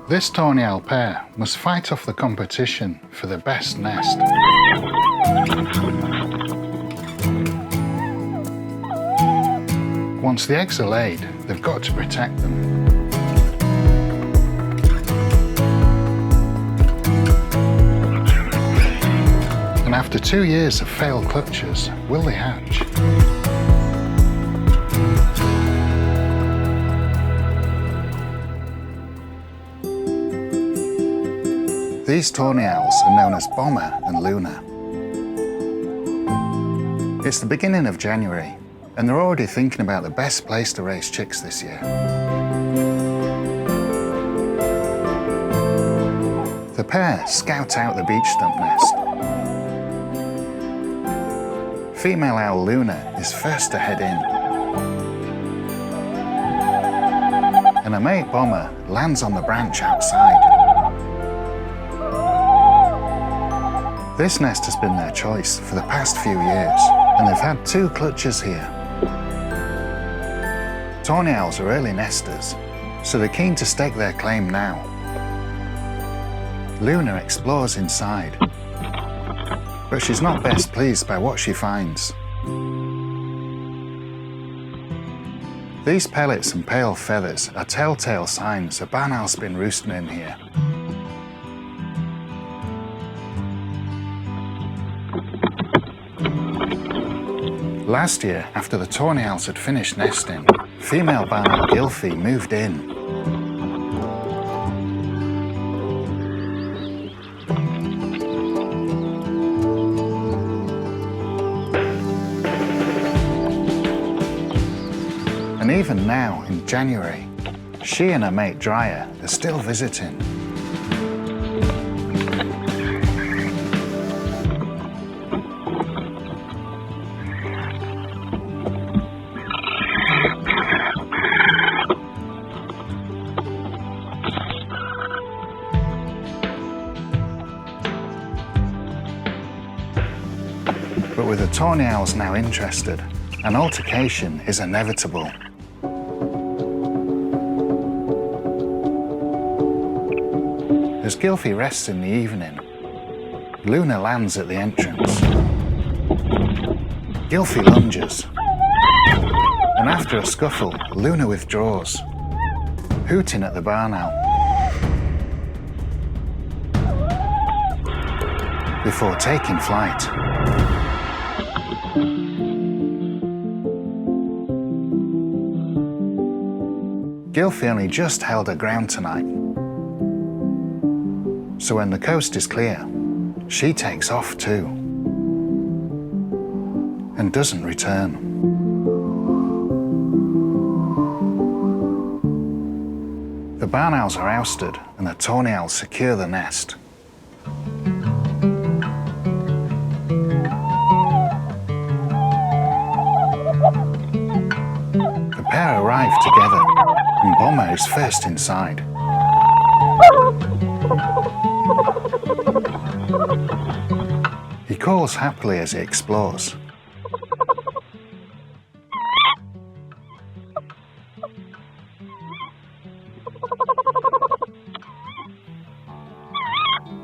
This tawny owl pair must fight off the competition for the best nest. Once the eggs are laid, they've got to protect them. And after 2 years of failed clutches, will they hatch? These tawny owls are known as Bomber and Luna. It's the beginning of January, and they're already thinking about the best place to raise chicks this year. The pair scout out the beech stump nest. Female owl Luna is first to head in, and her mate Bomber lands on the branch outside. This nest has been their choice for the past few years, and they've had 2 clutches here. Tawny owls are early nesters, so they're keen to stake their claim now. Luna explores inside, but she's not best pleased by what she finds. These pellets and pale feathers are telltale signs a barn owl's been roosting in here. Last year, after the tawny owls had finished nesting, female barn owl Gylfie moved in. And even now, in January, she and her mate Dryer are still visiting. But with the tawny owls now interested, an altercation is inevitable. As Gylfie rests in the evening, Luna lands at the entrance. Gylfie lunges, and after a scuffle, Luna withdraws, hooting at the barn owl, before taking flight. Gylfie only just held her ground tonight, so when the coast is clear, she takes off too, and doesn't return. The barn owls are ousted, and the tawny owls secure the nest. The pair arrive together, and Bomber is first inside. He calls happily as he explores.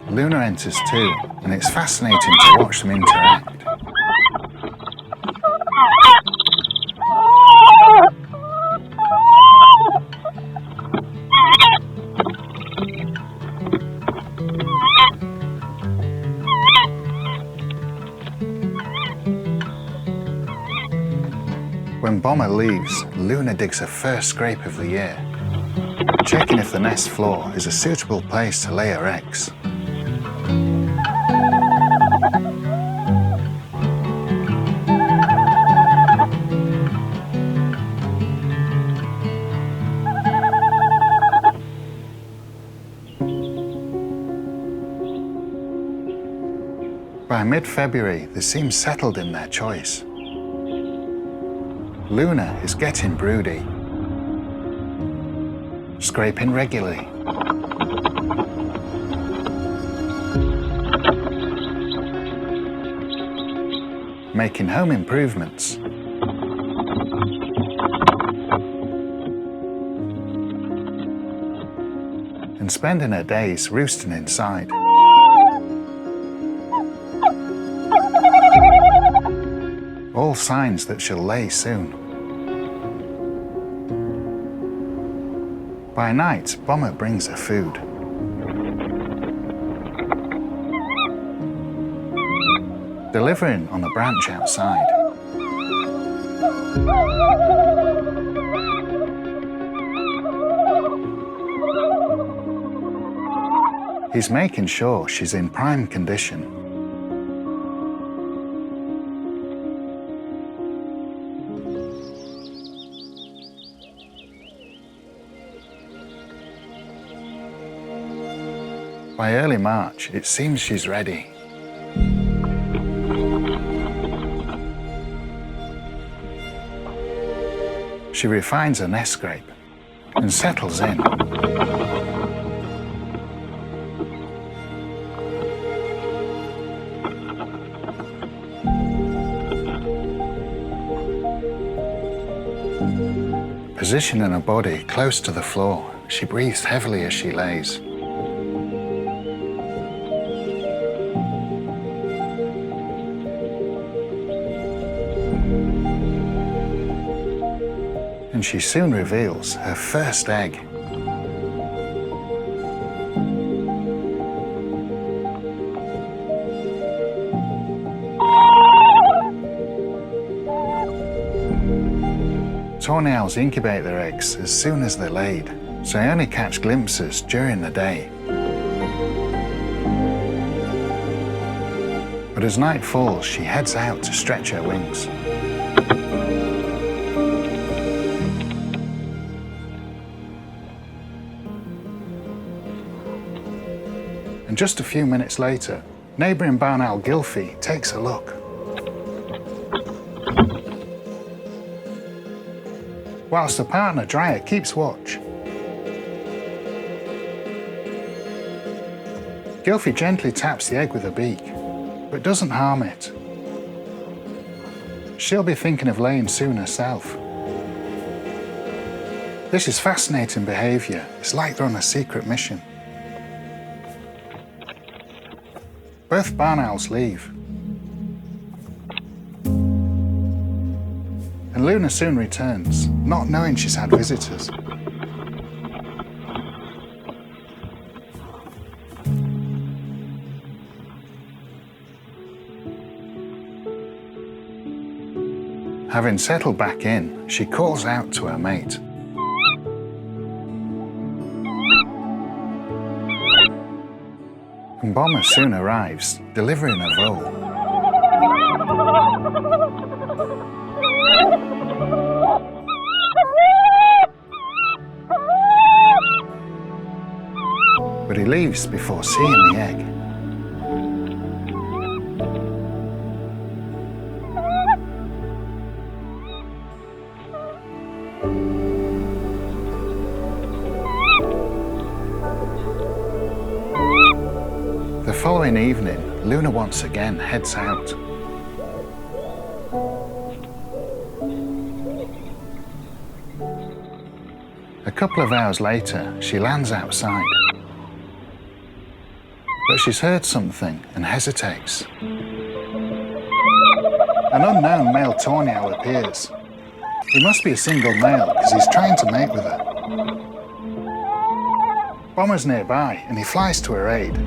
Luna enters too, and it's fascinating to watch them interact. When Bomber leaves, Luna digs her first scrape of the year, checking if the nest floor is a suitable place to lay her eggs. By mid-February, they seem settled in their choice. Luna is getting broody, scraping regularly. Making home improvements. and spending her days roosting inside. All signs that she'll lay soon. By night, Bomber brings her food. Delivering on a branch outside. He's making sure she's in prime condition. By early March, it seems she's ready. She refines her nest scrape and settles in. Positioning her body close to the floor, she breathes heavily as she lays. And she soon reveals her first egg. Tawny owls incubate their eggs as soon as they're laid, so they only catch glimpses during the day. But as night falls, she heads out to stretch her wings. And just a few minutes later, neighbouring barn owl Gylfie takes a look. Whilst the partner Dryer keeps watch. Gylfie gently taps the egg with her beak, but doesn't harm it. She'll be thinking of laying soon herself. This is fascinating behaviour. It's like they're on a secret mission. Both barn owls leave. And Luna soon returns, not knowing she's had visitors. Having settled back in, she calls out to her mate. And Bomber soon arrives, delivering a vole. But he leaves before seeing the egg. The following evening, Luna once again heads out. A couple of hours later, she lands outside. But she's heard something and hesitates. An unknown male tawny owl appears. He must be a single male because he's trying to mate with her. Bomber's nearby and he flies to her aid.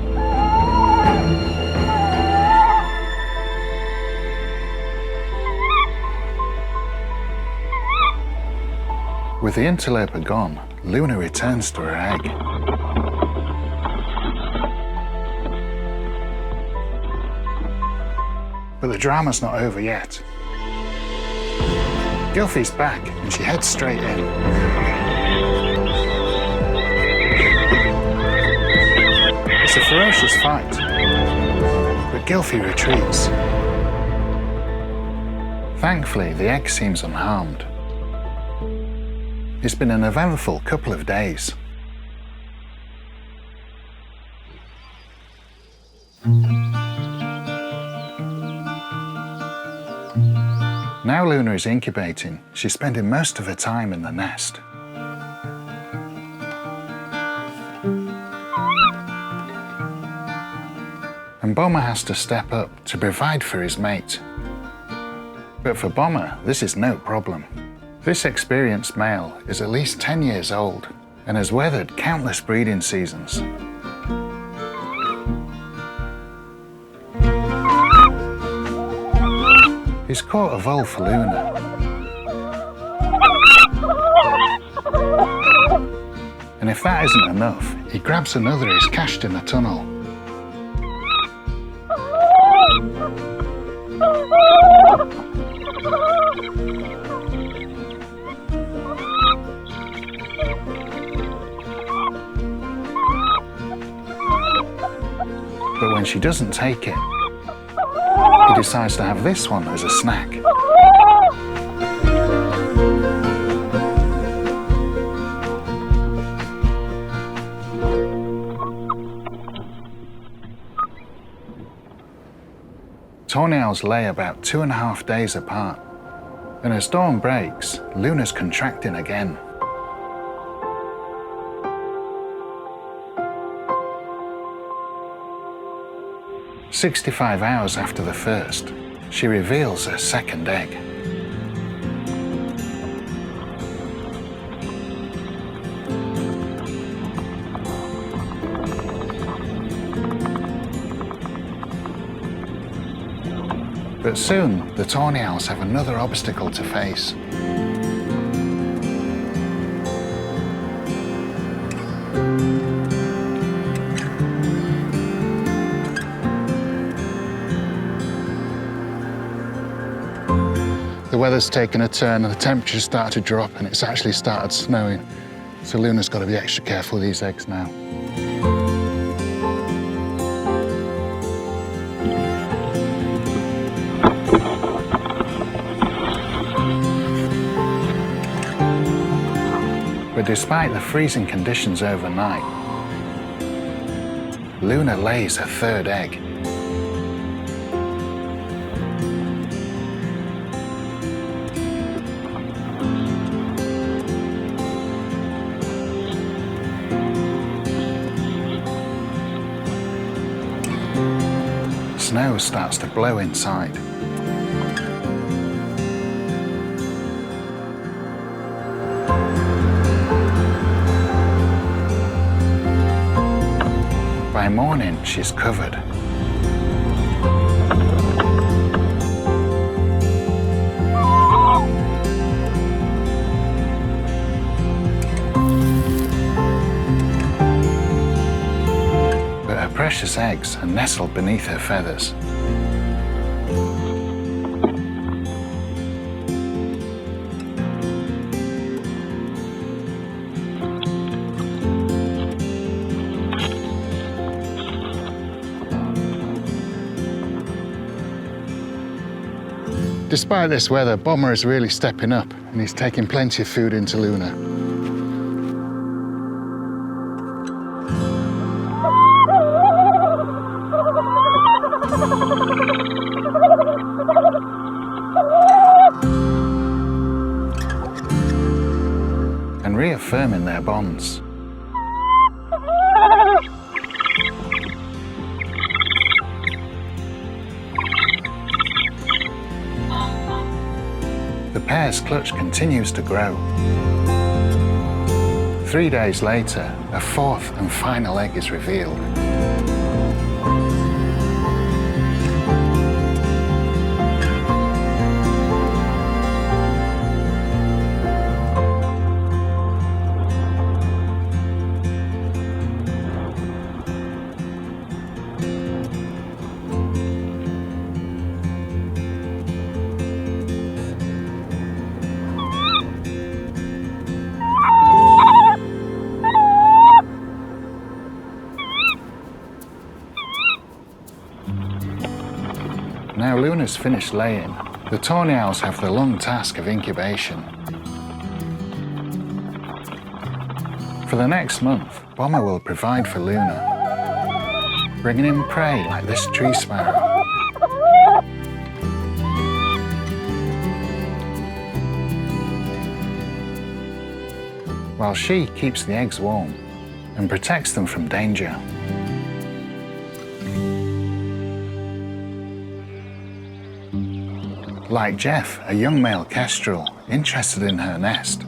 With the interloper gone, Luna returns to her egg. But the drama's not over yet. Gylfie's back and she heads straight in. It's a ferocious fight, but Gylfie retreats. Thankfully, the egg seems unharmed. It's been an eventful couple of days. Now Luna is incubating, she's spending most of her time in the nest. and Bomber has to step up to provide for his mate. But for Bomber, this is no problem. This experienced male is at least 10 years old and has weathered countless breeding seasons. He's caught a vole for Luna. And if that isn't enough, he grabs another he's cached in the tunnel. But when she doesn't take it, he decides to have this one as a snack. Tawny owls lay about 2.5 days apart, and as dawn breaks, Luna's contracting again. "65 hours after the first, she reveals her second egg. But soon, the tawny owls have another obstacle to face. The weather's taken a turn and the temperature's started to drop and it's actually started snowing. So Luna's got to be extra careful with these eggs now. But despite the freezing conditions overnight, Luna lays her third egg. Snow starts to blow inside. By morning, she's covered. But her precious eggs are nestled beneath her feathers. Despite this weather, Bomber is really stepping up and he's taking plenty of food into Luna. And reaffirming their bonds. The pair's clutch continues to grow. 3 days later, a fourth and final egg is revealed. Now Luna's finished laying, the tawny owls have the long task of incubation. For the next month, Bomber will provide for Luna, bringing in prey like this tree sparrow. While she keeps the eggs warm and protects them from danger. like Jeff, a young male kestrel interested in her nest.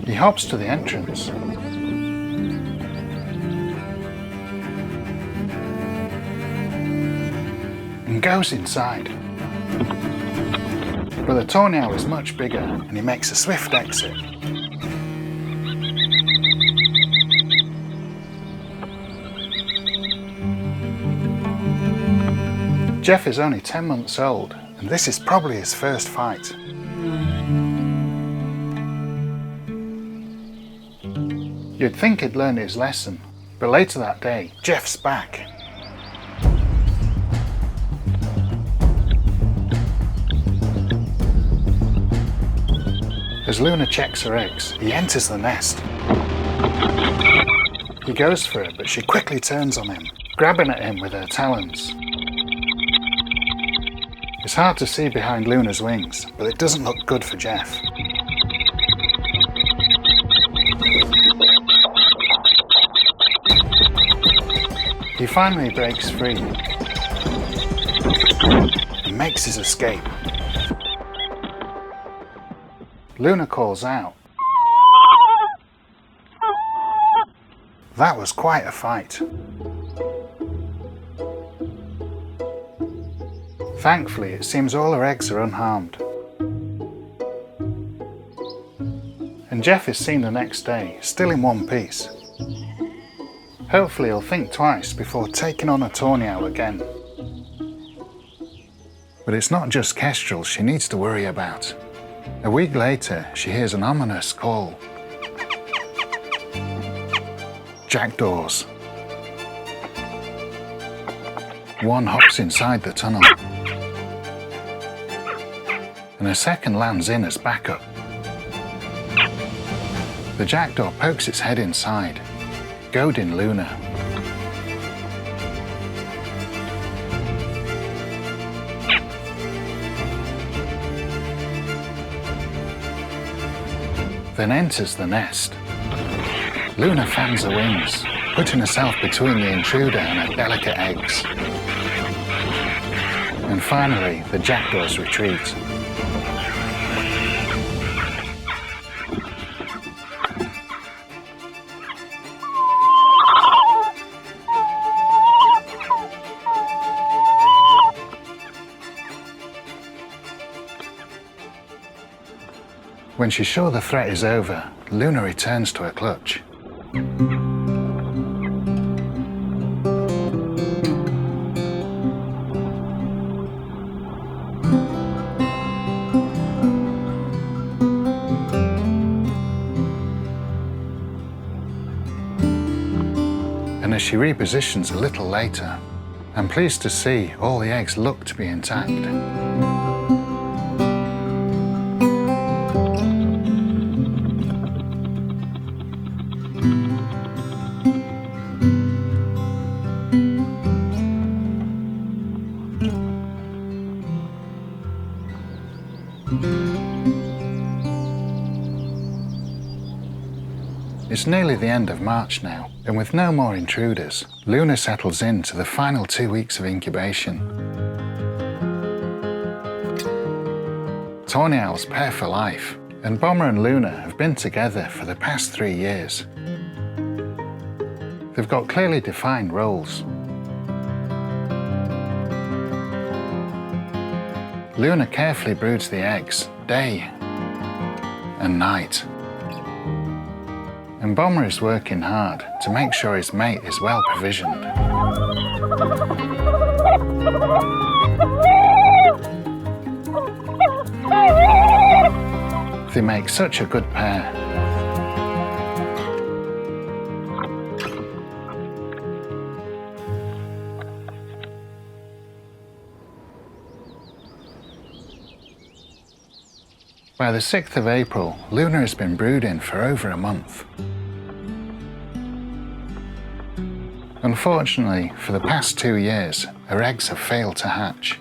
He hops to the entrance and goes inside. But the torn owl is much bigger and he makes a swift exit. Jeff is only 10 months old and this is probably his first fight. You'd think he'd learned his lesson, but later that day, Jeff's back. As Luna checks her eggs, he enters the nest. He goes for her, but she quickly turns on him, grabbing at him with her talons. It's hard to see behind Luna's wings, but it doesn't look good for Jeff. He finally breaks free and makes his escape. Luna calls out. That was quite a fight. Thankfully, it seems all her eggs are unharmed. And Jeff is seen the next day, still in one piece. Hopefully he'll think twice before taking on a tawny owl again. But it's not just kestrels she needs to worry about. A week later, she hears an ominous call. Jackdaws. One hops inside the tunnel, and a second lands in as backup. The jackdaw pokes its head inside, goading Luna. Then enters the nest. Luna fans her wings, putting herself between the intruder and her delicate eggs. And finally, the jackdaws retreat. When she's sure the threat is over, Luna returns to her clutch. And as she repositions a little later, I'm pleased to see all the eggs look to be intact. It's nearly the end of March now, and with no more intruders, Luna settles into the final 2 weeks of incubation. Tawny owls pair for life, and Bomber and Luna have been together for the past 3 years. They've got clearly defined roles. Luna carefully broods the eggs, day and night. And Bomber is working hard to make sure his mate is well provisioned. They make such a good pair. By the 6th of April, Luna has been brooding for over a month. Unfortunately, for the past 2 years, her eggs have failed to hatch.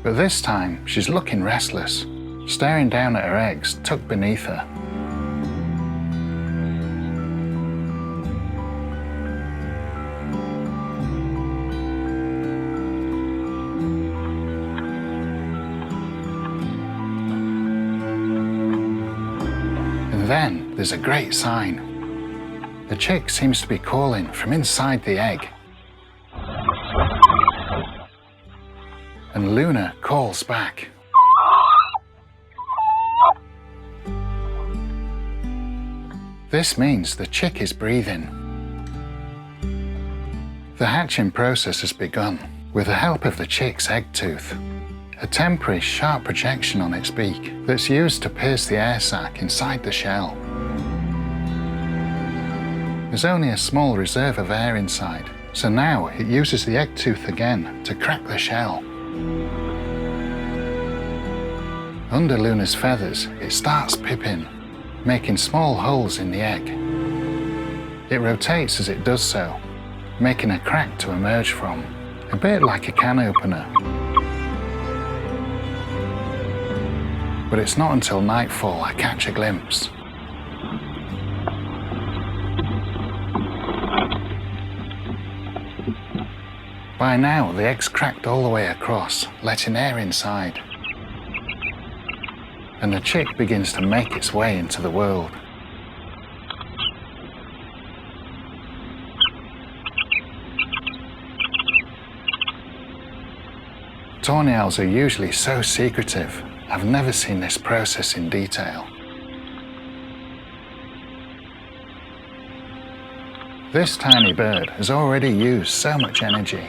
But this time, she's looking restless, staring down at her eggs tucked beneath her. And then there's a great sign. The chick seems to be calling from inside the egg. And Luna calls back. This means the chick is breathing. The hatching process has begun with the help of the chick's egg tooth, a temporary sharp projection on its beak that's used to pierce the air sac inside the shell. There's only a small reserve of air inside, so now it uses the egg tooth again to crack the shell. Under Luna's feathers, it starts pipping, making small holes in the egg. It rotates as it does so, making a crack to emerge from, a bit like a can opener. But it's not until nightfall I catch a glimpse. By now, the egg's cracked all the way across, letting air inside. And the chick begins to make its way into the world. Tawny owls are usually so secretive, I've never seen this process in detail. This tiny bird has already used so much energy,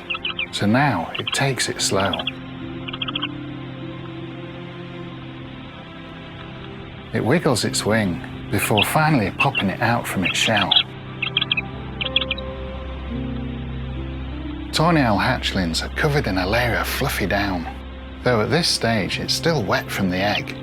so now it takes it slow. It wiggles its wing before finally popping it out from its shell. Tawny owl hatchlings are covered in a layer of fluffy down, though at this stage it's still wet from the egg.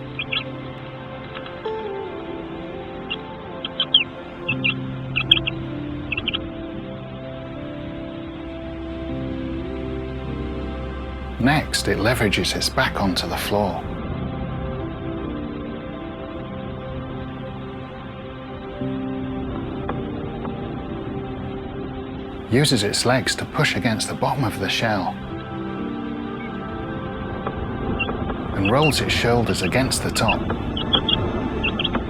Next, it leverages its back onto the floor. Uses its legs to push against the bottom of the shell and rolls its shoulders against the top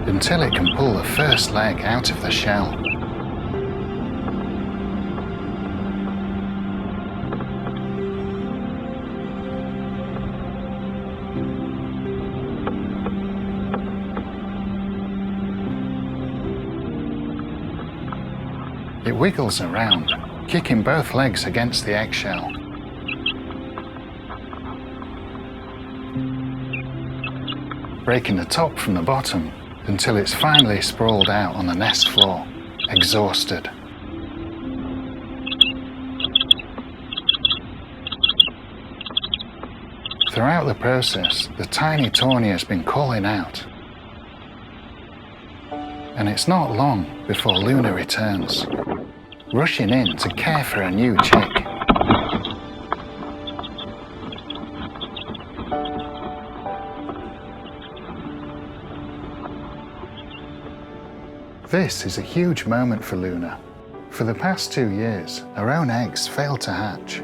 until it can pull the first leg out of the shell. It wiggles around, kicking both legs against the eggshell. Breaking the top from the bottom until it's finally sprawled out on the nest floor, exhausted. Throughout the process, the tiny tawny has been calling out. And it's not long before Luna returns, rushing in to care for a new chick. This is a huge moment for Luna. For the past 2 years, her own eggs failed to hatch.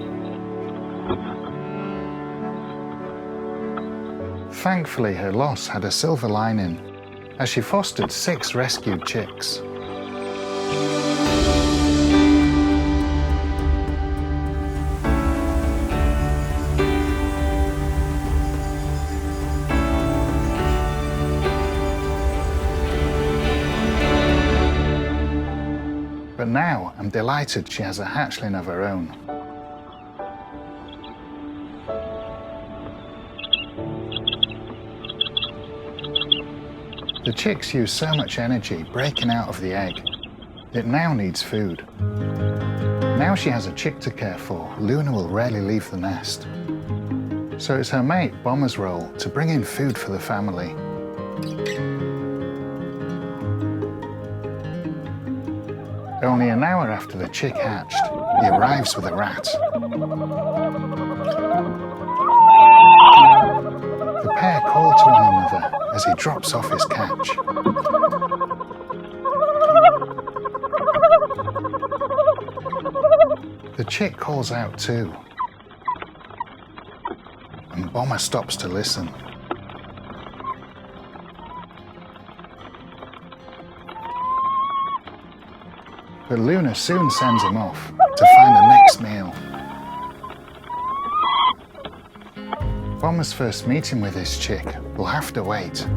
Thankfully, her loss had a silver lining, as she fostered 6 rescued chicks. But now I'm delighted she has a hatchling of her own. The chicks use so much energy breaking out of the egg. It now needs food. Now she has a chick to care for, Luna will rarely leave the nest. So it's her mate, Bomber's role to bring in food for the family. Only an hour after the chick hatched, he arrives with a rat. The pair call to one another as he drops off his catch. The chick calls out too, and Bomber stops to listen. but Luna soon sends him off to find the next meal. Bomber's first meeting with his chick will have to wait.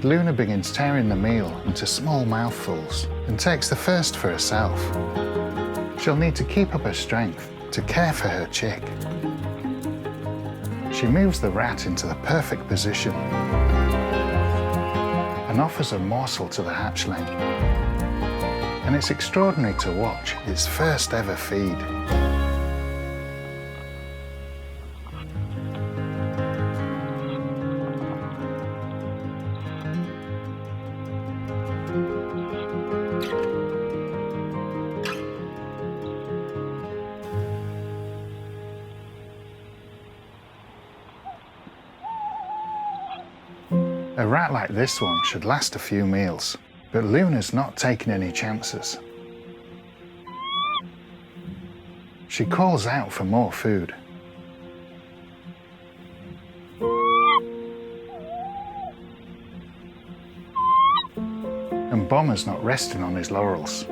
Luna begins tearing the meal into small mouthfuls and takes the first for herself. She'll need to keep up her strength to care for her chick. She moves the rat into the perfect position and offers a morsel to the hatchling. And it's extraordinary to watch its first ever feed. A rat like this one should last a few meals, but Luna's not taking any chances. She calls out for more food. And Bomber's not resting on his laurels.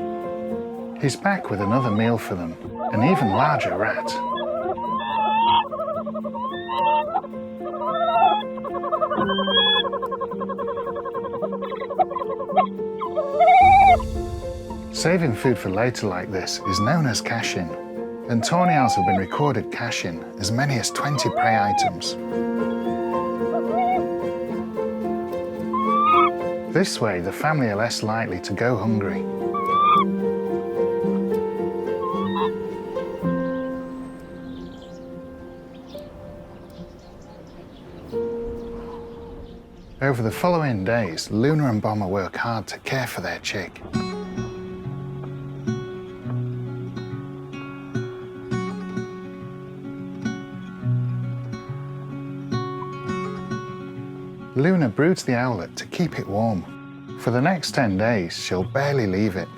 He's back with another meal for them, an even larger rat. Saving food for later like this is known as caching, and tawny owls have been recorded caching as many as 20 prey items. This way, the family are less likely to go hungry. Over the following days, Luna and Bomber work hard to care for their chick. Luna broods the owlet to keep it warm. For the next 10 days, she'll barely leave it.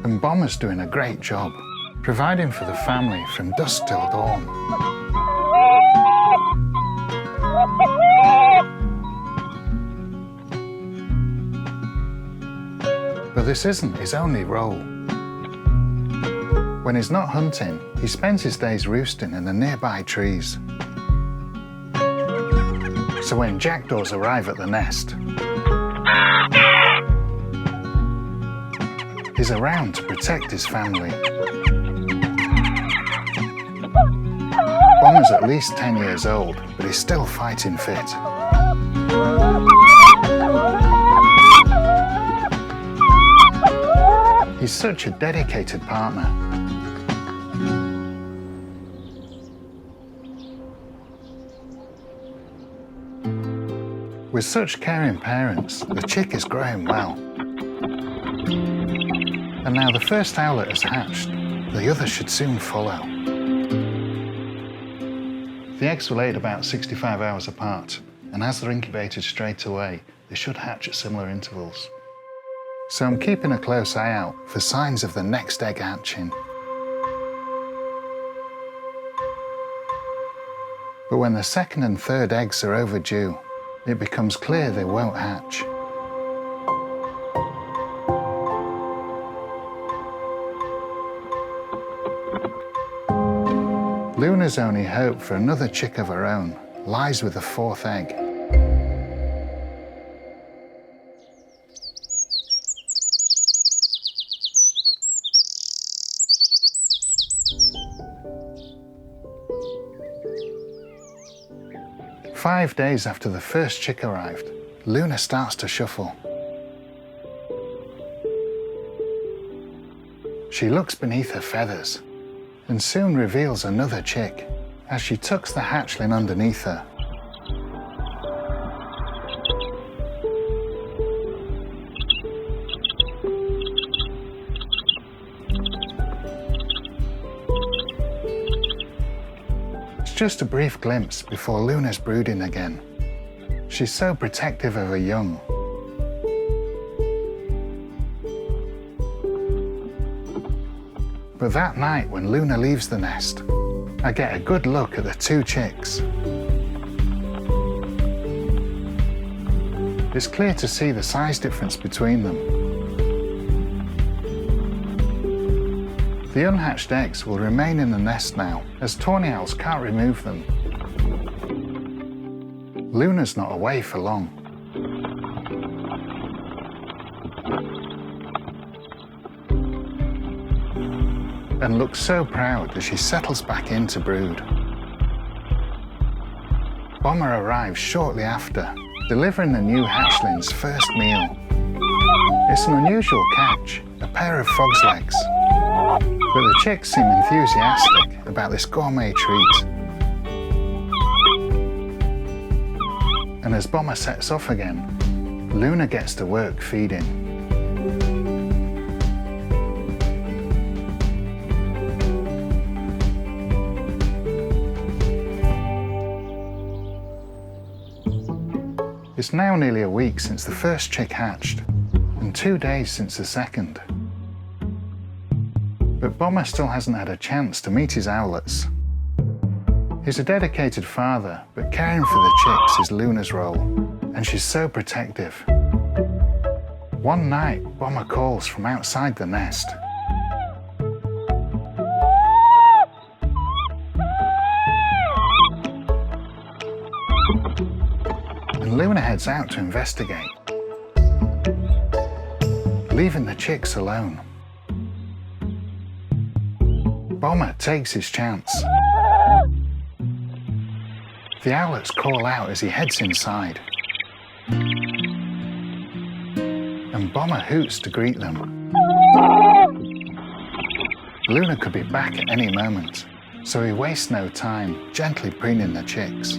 And Bomber's doing a great job, providing for the family from dusk till dawn. But this isn't his only role. When he's not hunting, he spends his days roosting in the nearby trees. So when jackdaws arrive at the nest, he's around to protect his family. Bomber's at least 10 years old, but he's still fighting fit. He's such a dedicated partner. With such caring parents, the chick is growing well. And now the first owlet has hatched, the others should soon follow. The eggs were laid about 65 hours apart, and as they're incubated straight away, they should hatch at similar intervals. So I'm keeping a close eye out for signs of the next egg hatching. But when the second and third eggs are overdue, it becomes clear they won't hatch. Luna's only hope for another chick of her own lies with the fourth egg. Five days after the first chick arrived, Luna starts to shuffle. She looks beneath her feathers and soon reveals another chick as she tucks the hatchling underneath her. Just a brief glimpse before Luna's brooding again. She's so protective of her young. But that night when Luna leaves the nest, I get a good look at the two chicks. It's clear to see the size difference between them. The unhatched eggs will remain in the nest now, as tawny owls can't remove them. Luna's not away for long. And looks so proud as she settles back in to brood. Bomber arrives shortly after, delivering the new hatchling's first meal. It's an unusual catch, a pair of frog's legs. But the chicks seem enthusiastic about this gourmet treat. And as Bomber sets off again, Luna gets to work feeding. It's now nearly a week since the first chick hatched, and 2 days since the second. But Bomber still hasn't had a chance to meet his owlets. He's a dedicated father, but caring for the chicks is Luna's role, and she's so protective. One night, Bomber calls from outside the nest. And Luna heads out to investigate, leaving the chicks alone. Bomber takes his chance. The owlets call out as he heads inside. And Bomber hoots to greet them. Luna could be back at any moment, so he wastes no time gently preening the chicks.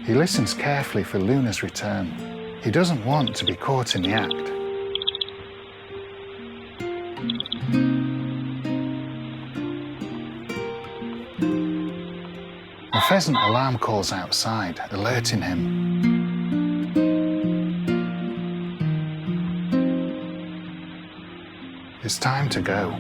He listens carefully for Luna's return. He doesn't want to be caught in the act. A pheasant alarm calls outside, alerting him. It's time to go.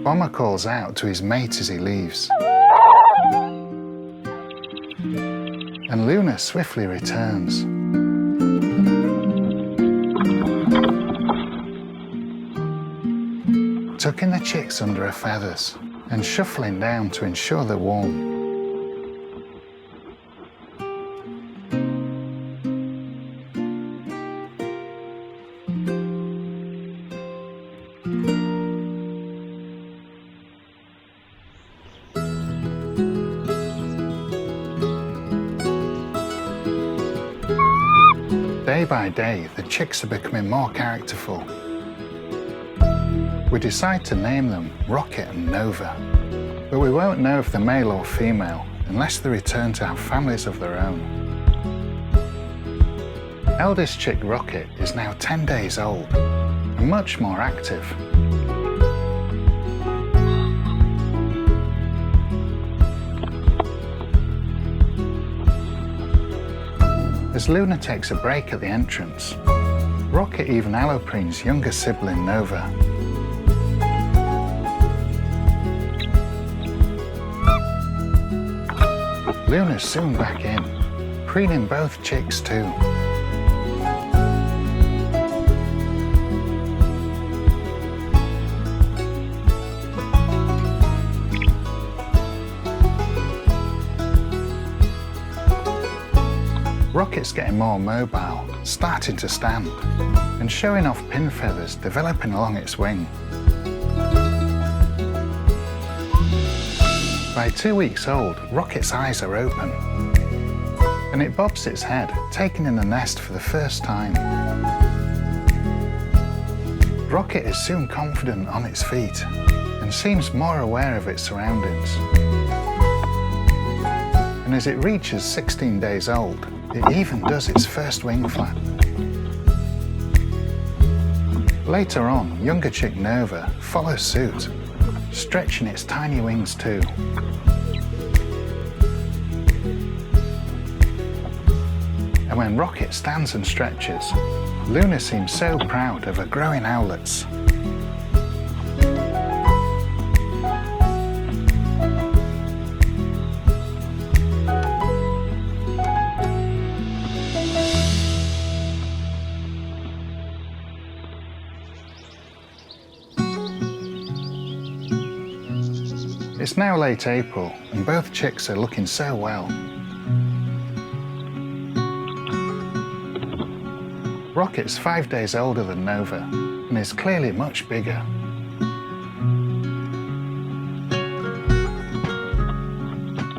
Bomber calls out to his mate as he leaves. And Luna swiftly returns. Tucking the chicks under her feathers and shuffling down to ensure they're warm. Day by day, the chicks are becoming more characterful. We decide to name them Rocket and Nova, but we won't know if they're male or female unless they return to have families of their own. Eldest chick Rocket is now 10 days old and much more active. As Luna takes a break at the entrance, Rocket even alloprenes younger sibling Nova. Luna's soon back in, preening both chicks too. Rocket's getting more mobile, starting to stand, and showing off pin feathers developing along its wing. By 2 weeks old, Rocket's eyes are open, and it bobs its head, taking in the nest for the first time. Rocket is soon confident on its feet, and seems more aware of its surroundings. And and as it reaches 16 days old, it even does its first wing flap. Later on, younger chick Nova follows suit, stretching its tiny wings too. And when Rocket stands and stretches, Luna seems so proud of her growing owlets. It's now late April, and both chicks are looking so well. Rocket's 5 days older than Nova, and is clearly much bigger.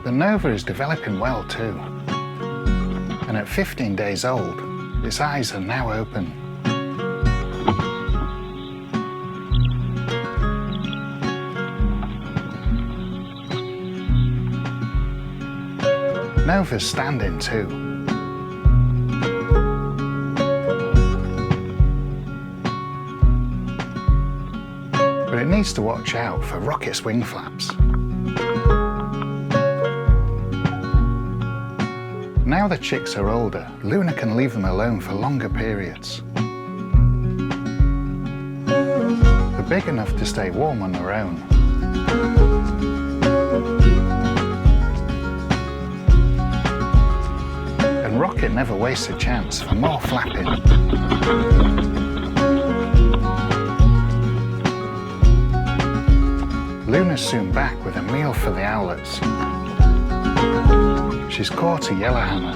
The Nova is developing well too, and at 15 days old, its eyes are now open. Nova's standing too. But it needs to watch out for Rocket's wing flaps. Now the chicks are older, Luna can leave them alone for longer periods. They're big enough to stay warm on their own. And Rocket never wastes a chance for more flapping. Luna's soon back with a meal for the owlets. She's caught a yellowhammer.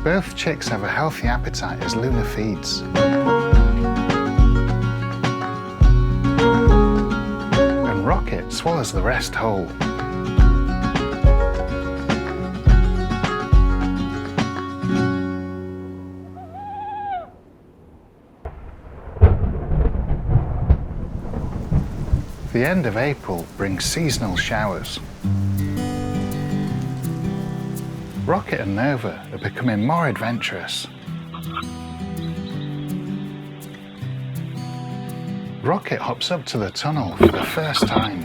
Both chicks have a healthy appetite as Luna feeds. And Rocket swallows the rest whole. The end of April brings seasonal showers. Rocket and Nova are becoming more adventurous. Rocket hops up to the tunnel for the first time,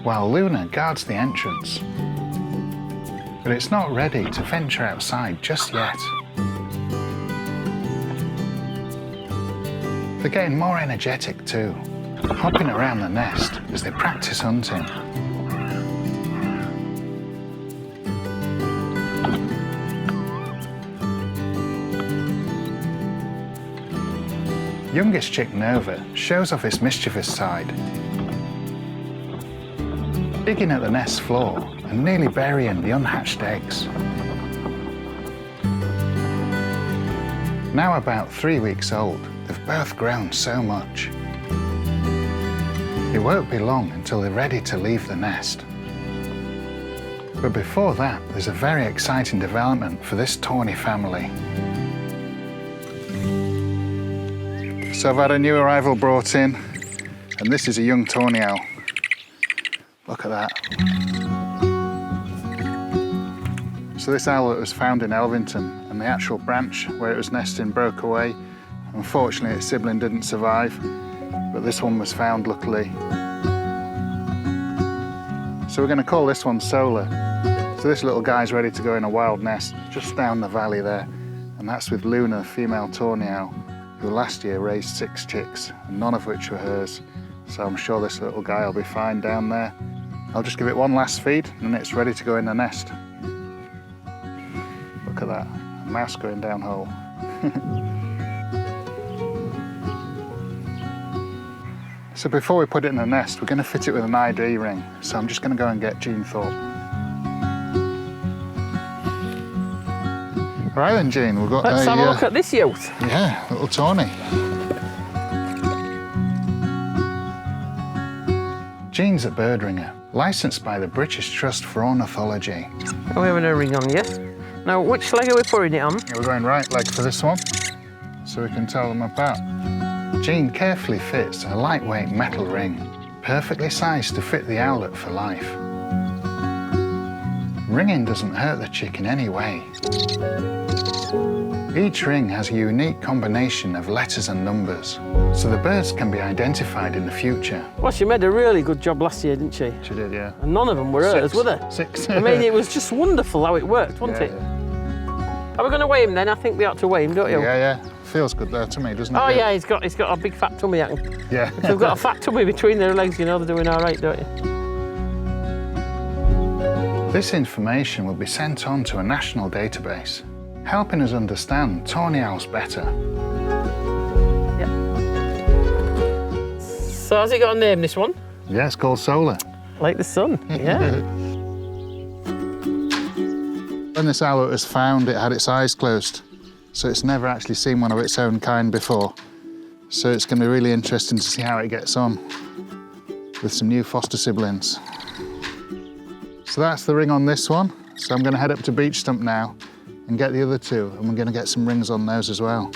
while Luna guards the entrance. But it's not ready to venture outside just yet. They're getting more energetic too, hopping around the nest as they practice hunting. Youngest chick Nova shows off its mischievous side, digging at the nest floor and nearly burying the unhatched eggs. Now about 3 weeks old, they've both grown so much. It won't be long until they're ready to leave the nest. But before that, there's a very exciting development for this tawny family. So I've had a new arrival brought in, and this is a young tawny owl. Look at that. So this owlet was found in Elvington, and the actual branch where it was nesting broke away. Unfortunately, its sibling didn't survive, but this one was found luckily. So we're going to call this one Solar. So this little guy's ready to go in a wild nest just down the valley there, and that's with Luna, female tawny owl, who last year raised 6 chicks, and none of which were hers. So I'm sure this little guy will be fine down there. I'll just give it one last feed, and it's ready to go in the nest. Look at that, a mouse going down hole. So before we put it in the nest, we're going to fit it with an ID ring. So I'm just going to go and get Jean Thorpe. Right then, Jean, we've got Let's have a look at this youth. Yeah, little tawny. Jean's a bird ringer, licensed by the British Trust for Ornithology. Are we having a ring on you? Now, which leg are we putting it on? We're going right leg for this one, so we can tell them apart. Jean carefully fits a lightweight metal ring, perfectly sized to fit the owlet for life. Ringing doesn't hurt the chick in any way. Each ring has a unique combination of letters and numbers, so the birds can be identified in the future. Well, she made a really good job last year, didn't she? She did, yeah. And none of them were hers, were they? 6. I mean, it was just wonderful how it worked, wasn't it? Yeah. Are we going to weigh him then? I think we ought to weigh him, don't you? Yeah. Feels good there to me, doesn't it? Oh, yeah, he's got a big fat tummy. Yeah. If they've got a fat tummy between their legs, you know they're doing all right, don't you? This information will be sent on to a national database, helping us understand tawny owls better. Yeah. So has it got a name, this one? Yeah, it's called Solar. Like the sun, yeah. When this owlet was found, it had its eyes closed, so it's never actually seen one of its own kind before. So it's going to be really interesting to see how it gets on with some new foster siblings. So that's the ring on this one. So I'm going to head up to Beach Stump now and get the other two, and we're going to get some rings on those as well.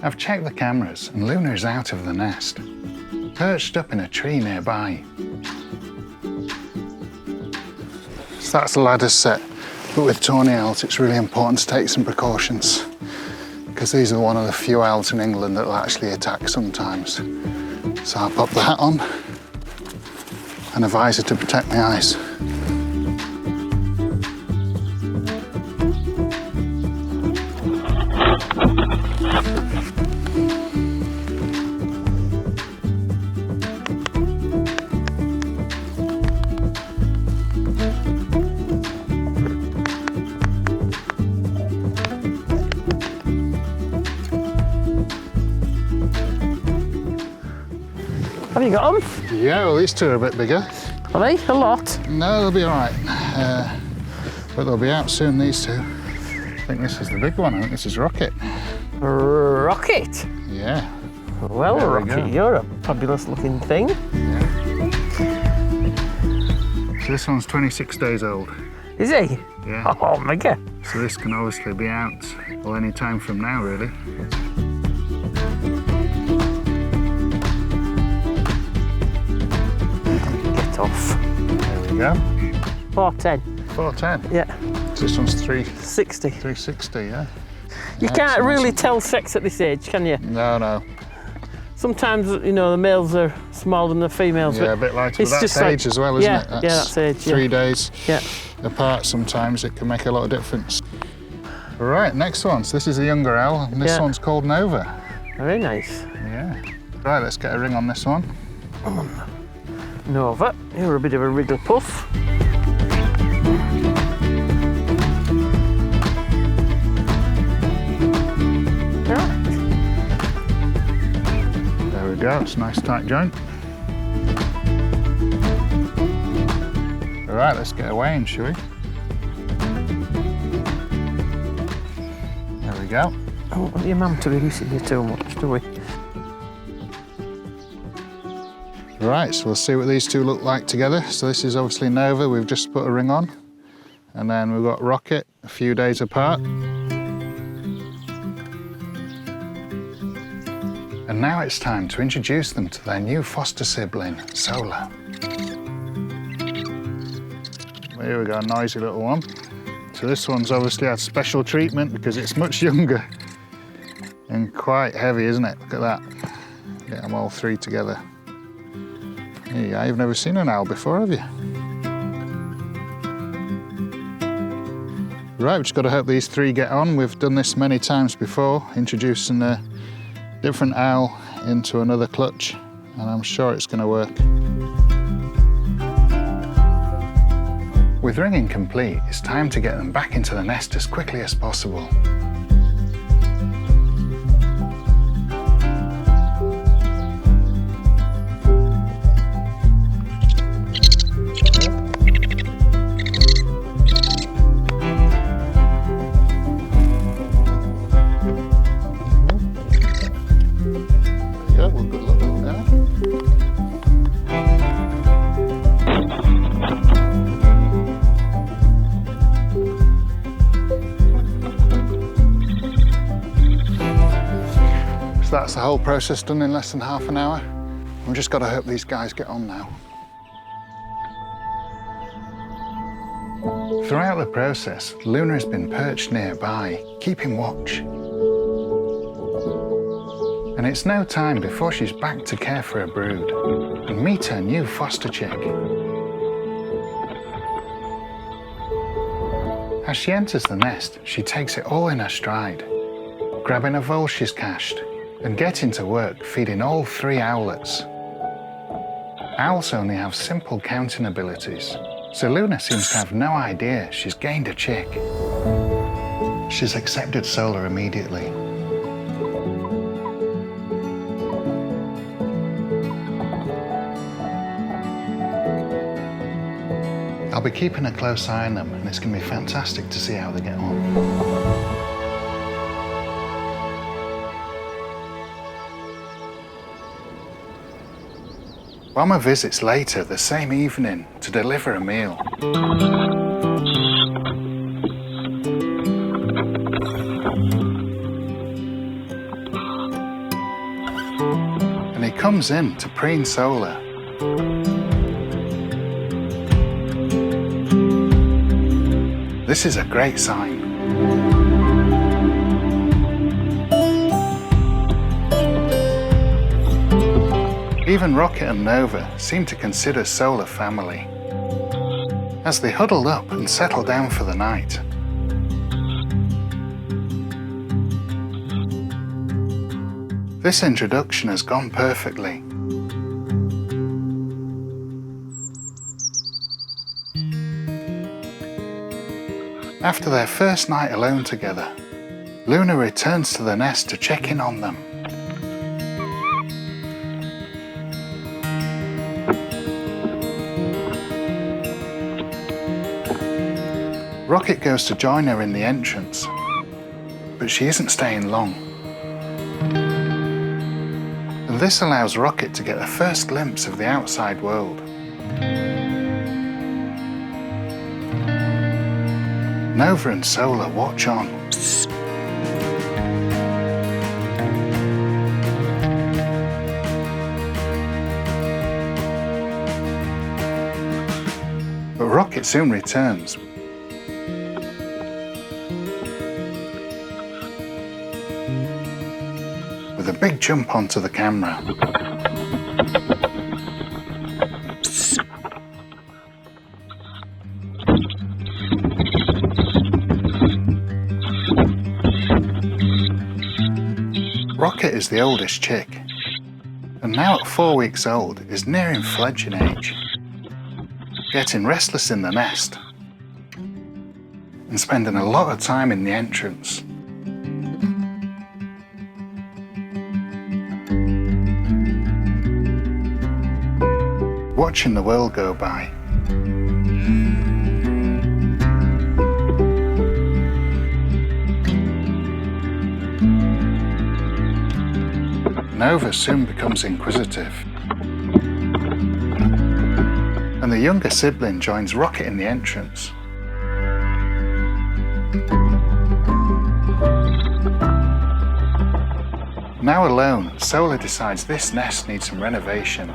I've checked the cameras and Luna is out of the nest, perched up in a tree nearby. So that's the ladder set, but with tawny owls it's really important to take some precautions, because these are one of the few owls in England that will actually attack sometimes. So I'll pop the hat on and a visor to protect my eyes. Have you got them? Yeah, well, these two are a bit bigger. Are they? A lot? No, they'll be all right. But they'll be out soon, these two. I think this is the big one. I think this is Rocket. Rocket? Yeah. Well, There we Rocket, go. you're a fabulous looking thing. Yeah. So this one's 26 days old. Is he? Yeah. Oh, mega. So this can obviously be out, well, any time from now, really. Get off. There we go. 410. 410. Yeah. So this one's 60. 360, yeah. You can't really tell sex at this age, can you? No. Sometimes, you know, the males are smaller than the females. Yeah, but a bit lighter, but it's that's just like- age as well, isn't yeah, it? yeah, that's age, yeah. 3 days Yeah. apart sometimes, it can make a lot of difference. Right, next one. So this is a younger owl, and this Yeah. one's called Nova. Very nice. Yeah. Right, let's get a ring on this one. Nova, you're a bit of a wriggle puff. Right. There we go, it's a nice tight joint. All right, let's get away in, shall we? There we go. I don't want your mum to be missing you too much, do we? Right, so we'll see what these two look like together. So this is obviously Nova, we've just put a ring on. And then we've got Rocket, a few days apart. And now it's time to introduce them to their new foster sibling, Solar. Here we go, a noisy little one. So this one's obviously had special treatment because it's much younger and quite heavy, isn't it? Look at that. Get them all three together. There you go. You've never seen an owl before, have you? Right, we've just got to hope these three get on. We've done this many times before, introducing a different owl into another clutch, and I'm sure it's going to work. With ringing complete, it's time to get them back into the nest as quickly as possible. Yeah, well, good luck with that. that's the whole process done in less than half an hour. We've just got to hope these guys get on now. Throughout the process, Luna has been perched nearby, keeping watch. And it's no time before she's back to care for her brood and meet her new foster chick. As she enters the nest, she takes it all in her stride, grabbing a vole she's cached and getting to work feeding all 3 owlets. Owls only have simple counting abilities, so Luna seems to have no idea she's gained a chick. She's accepted Sola immediately. I'll be keeping a close eye on them, and it's going to be fantastic to see how they get on. Bomber visits later the same evening to deliver a meal. And he comes in to preen Sola. This is a great sign. Even Rocket and Nova seem to consider Sola family, as they huddle up and settle down for the night. This introduction has gone perfectly. After their first night alone together, Luna returns to the nest to check in on them. Rocket goes to join her in the entrance, but she isn't staying long. And this allows Rocket to get a first glimpse of the outside world. Nova and Sola watch on. But Rocket soon returns. With a big jump onto the camera. Rocket is the oldest chick, and now at 4 weeks old is nearing fledging age, getting restless in the nest and spending a lot of time in the entrance. Watching the world go by. Nova soon becomes inquisitive, and the younger sibling joins Rocket in the entrance. Now alone, Sola decides this nest needs some renovation.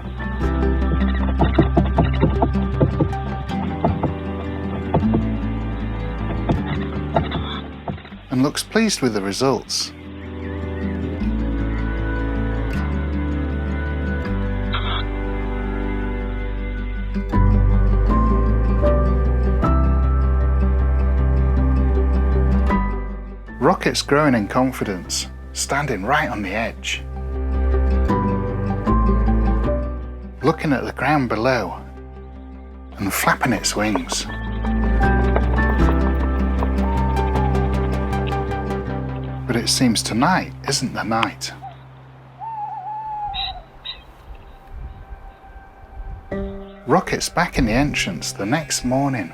And looks pleased with the results. Rocket's growing in confidence, standing right on the edge, looking at the ground below and flapping its wings. But it seems tonight isn't the night. Rocket's back in the entrance the next morning,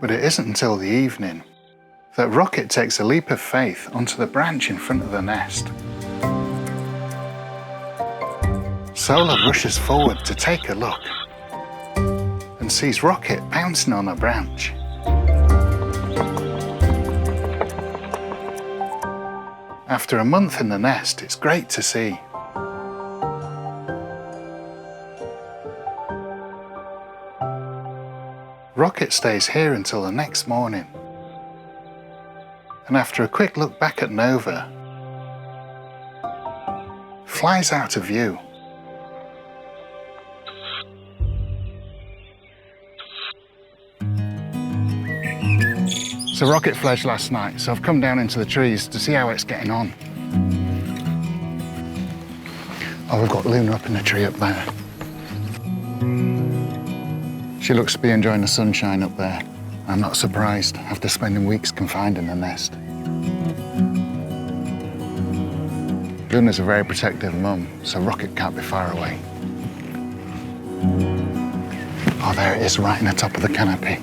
but it isn't until the evening that Rocket takes a leap of faith onto the branch in front of the nest. Sola rushes forward to take a look and sees Rocket bouncing on a branch. After a month in the nest, it's great to see. Rocket stays here until the next morning. And after a quick look back at Nova, flies out of view. So Rocket fledged last night, so I've come down into the trees to see how it's getting on. Oh, we've got Luna up in the tree up there. She looks to be enjoying the sunshine up there. I'm not surprised after spending weeks confined in the nest. Luna's a very protective mum, so Rocket can't be far away. Oh, there it is, right in the top of the canopy.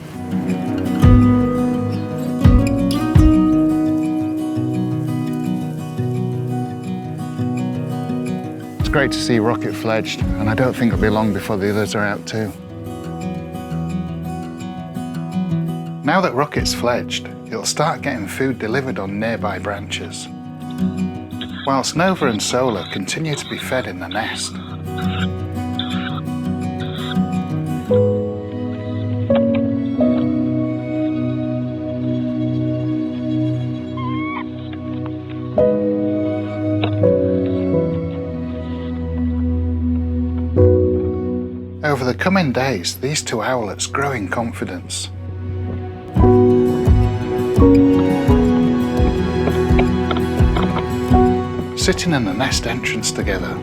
It's great to see Rocket fledged, and I don't think it'll be long before the others are out too. Now that Rocket's fledged, it'll start getting food delivered on nearby branches, whilst Nova and Solar continue to be fed in the nest. Over the coming days, these two owlets grow in confidence. Sitting in the nest entrance together.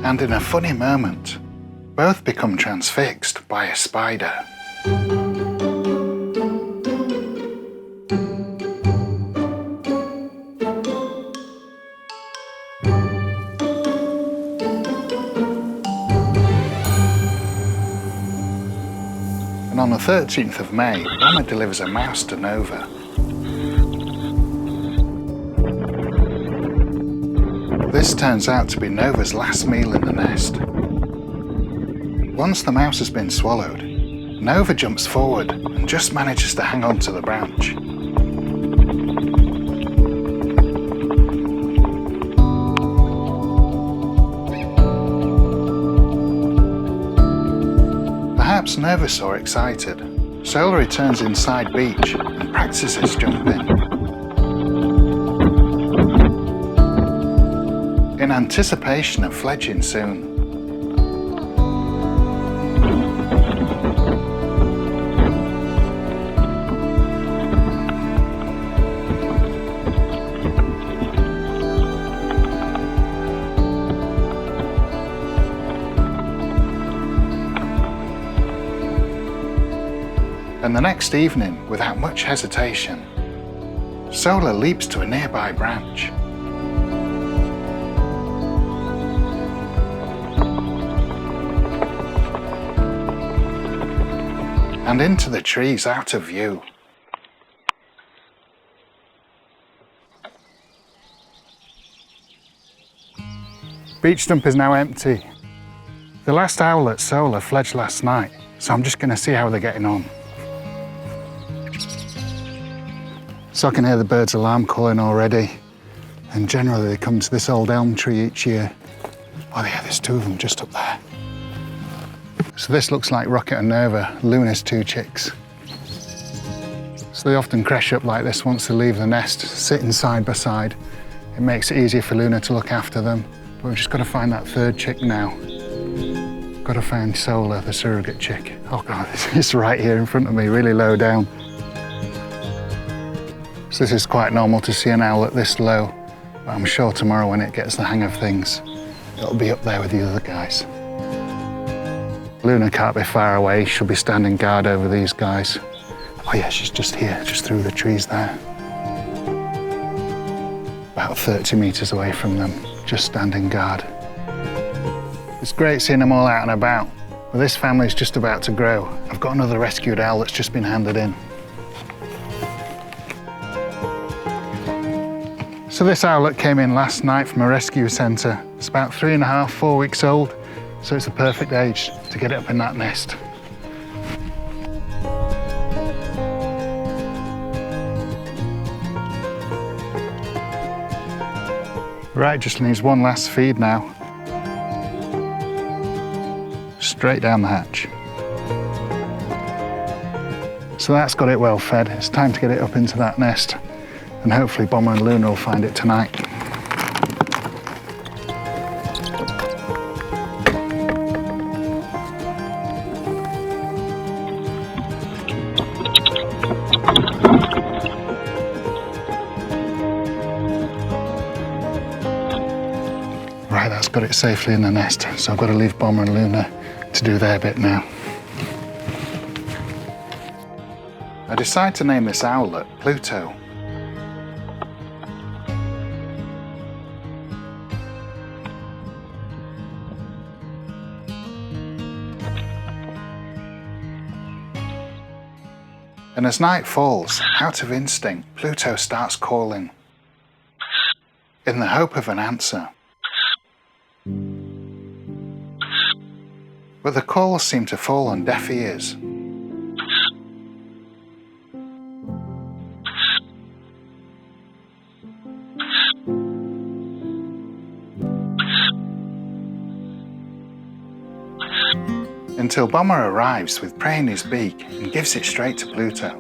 And in a funny moment, both become transfixed by a spider. And on the 13th of May, Bomber delivers a mouse to Nova. This turns out to be Nova's last meal in the nest. Once the mouse has been swallowed, Nova jumps forward and just manages to hang on to the branch. Perhaps Nova saw excited. Solar returns inside beach and practices jumping. In anticipation of fledging soon. And the next evening, without much hesitation, Solar leaps to a nearby branch. And into the trees out of view. Beach stump is now empty. The last owlet, Solar, fledged last night, so I'm just going to see how they're getting on. So I can hear the birds' alarm calling already, and generally they come to this old elm tree each year. Oh yeah, there's two of them just up there. So this looks like Rocket and Nova, Luna's two chicks. So they often crash up like this once they leave the nest, sitting side by side. It makes it easier for Luna to look after them, but we've just got to find that third chick now. Got to find Solar, the surrogate chick. Oh God, it's right here in front of me, really low down. So this is quite normal to see an owlet this low, but I'm sure tomorrow when it gets the hang of things, it'll be up there with the other guys. Luna can't be far away, she'll be standing guard over these guys. Oh yeah, she's just here, just through the trees there. About 30 metres away from them, just standing guard. It's great seeing them all out and about, but this family's just about to grow. I've got another rescued owl that's just been handed in. So this owlet came in last night from a rescue centre. It's about 3.5, 4 weeks old, so it's the perfect age to get it up in that nest. Right, just needs one last feed now. Straight down the hatch. So that's got it well fed. It's time to get it up into that nest, and hopefully Bomber and Luna will find it tonight. Right, that's got it safely in the nest, so I've got to leave Bomber and Luna to do their bit now. I decide to name this owlet Pluto. And as night falls, out of instinct, Pluto starts calling, in the hope of an answer. But the calls seem to fall on deaf ears. Until Bomber arrives with prey in his beak and gives it straight to Pluto.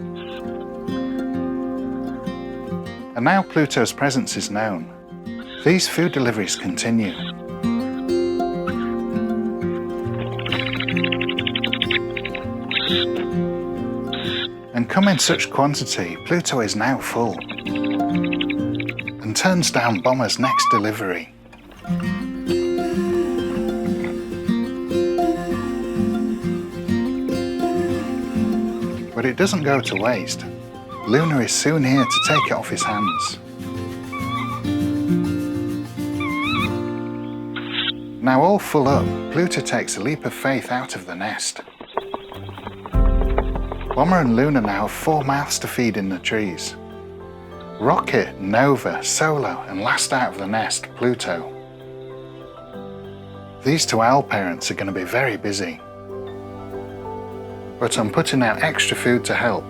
And now Pluto's presence is known, these food deliveries continue. And come in such quantity, Pluto is now full and turns down Bomber's next delivery. But it doesn't go to waste. Luna is soon here to take it off his hands. Now all full up, Pluto takes a leap of faith out of the nest. Bomber and Luna now have 4 mouths to feed in the trees. Rocket, Nova, Solo, and last out of the nest, Pluto. These 2 owl parents are going to be very busy. But I'm putting out extra food to help.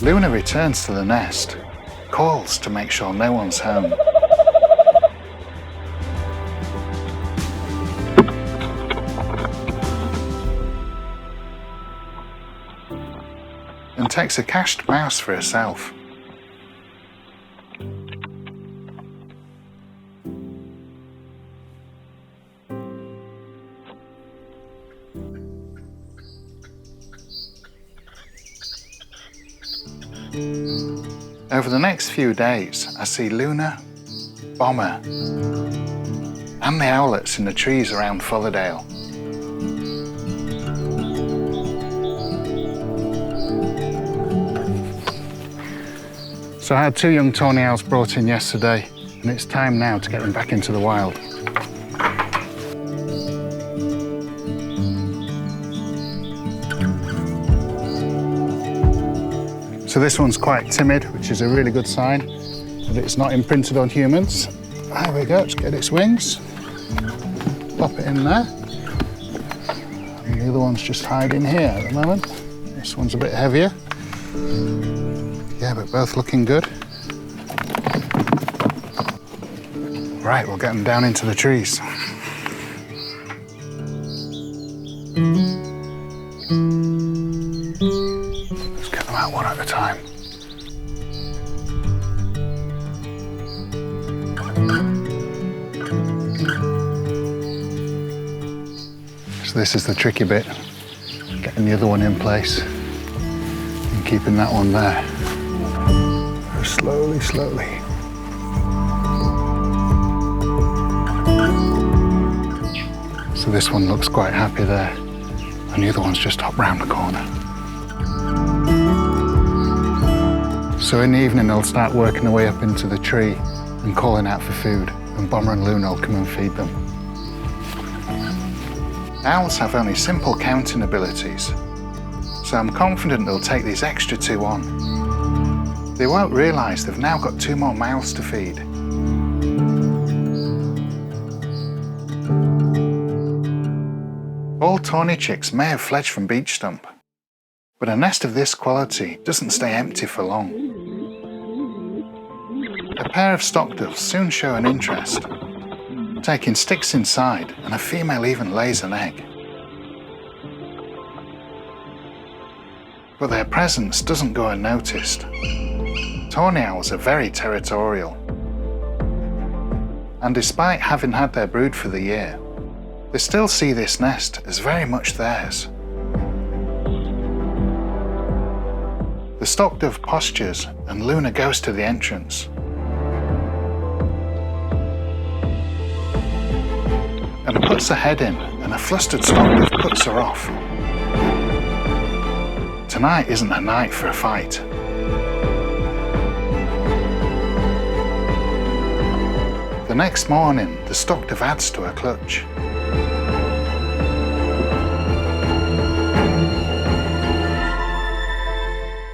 Luna returns to the nest, calls to make sure no one's home. And takes a cached mouse for herself. Over the next few days, I see Luna, Bomber, and the owlets in the trees around Fullerdale. So I had 2 young tawny owls brought in yesterday, and it's time now to get them back into the wild. So this one's quite timid, which is a really good sign that it's not imprinted on humans. There we go, just get its wings, pop it in there. And the other one's just hiding here at the moment. This one's a bit heavier. Yeah, but both looking good. Right, we'll get them down into the trees. Let's get them out one at a time. So this is the tricky bit, getting the other one in place and keeping that one there. Slowly, slowly. So this one looks quite happy there, and the other one's just hopped round the corner. So in the evening they'll start working their way up into the tree and calling out for food, and Bomber and Luna will come and feed them. Owls have only simple counting abilities, so I'm confident they'll take these extra 2 on. They won't realise they've now got 2 more mouths to feed. All tawny chicks may have fledged from beech stump, but a nest of this quality doesn't stay empty for long. A pair of stock doves soon show an interest, taking sticks inside, and a female even lays an egg. But their presence doesn't go unnoticed. Tawny owls are very territorial, and despite having had their brood for the year, they still see this nest as very much theirs. The stock dove postures and Luna goes to the entrance. And puts her head in, and a flustered stock dove puts her off. Tonight isn't a night for a fight. The next morning, the stock dove adds to her clutch.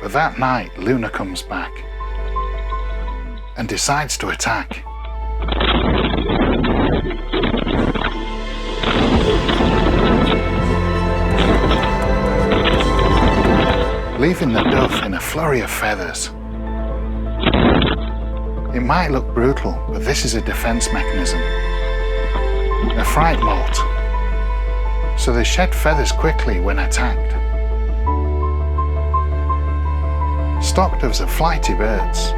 But that night, Luna comes back and decides to attack. Leaving the dove in a flurry of feathers. It might look brutal, but this is a defense mechanism, a fright molt, so they shed feathers quickly when attacked. Stock doves are flighty birds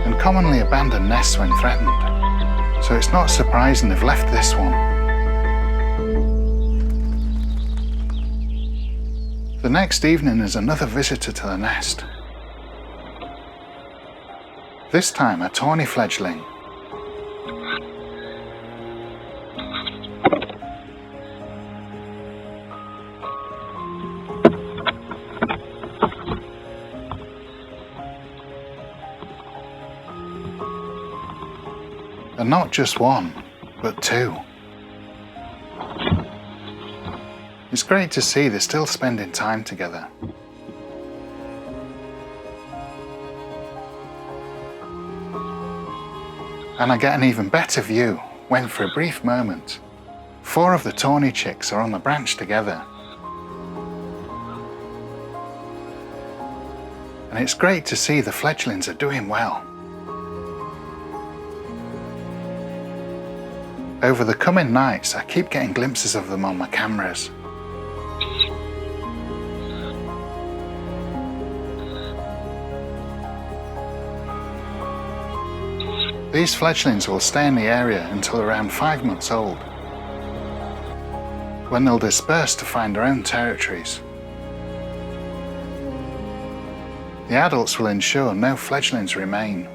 and commonly abandon nests when threatened, so it's not surprising they've left this one. The next evening is another visitor to the nest. This time a tawny fledgling. And not just one, but two. It's great to see they're still spending time together. And I get an even better view when, for a brief moment, 4 of the tawny chicks are on the branch together. And it's great to see the fledglings are doing well. Over the coming nights, I keep getting glimpses of them on my cameras. These fledglings will stay in the area until around 5 months old, when they'll disperse to find their own territories. The adults will ensure no fledglings remain,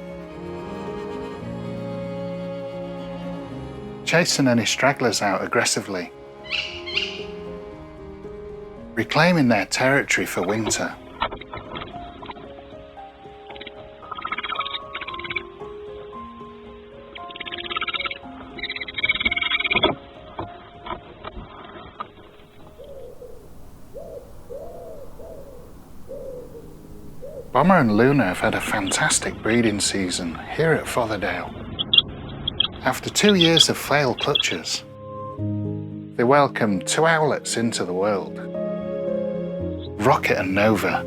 chasing any stragglers out aggressively, reclaiming their territory for winter. Bomber and Luna have had a fantastic breeding season here at Fotherdale. After 2 years of failed clutches, they welcomed 2 owlets into the world, Rocket and Nova.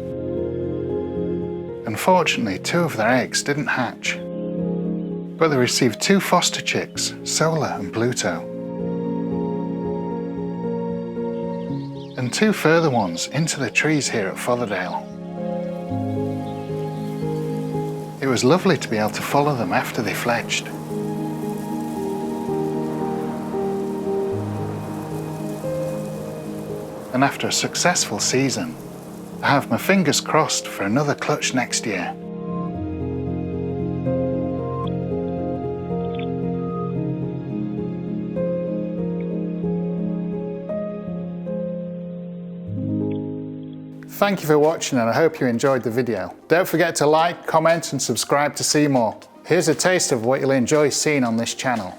Unfortunately, 2 of their eggs didn't hatch, but they received 2 foster chicks, Solar and Pluto, and 2 further ones into the trees here at Fotherdale. It was lovely to be able to follow them after they fledged. And after a successful season, I have my fingers crossed for another clutch next year. Thank you for watching, and I hope you enjoyed the video. Don't forget to like, comment and subscribe to see more. Here's a taste of what you'll enjoy seeing on this channel.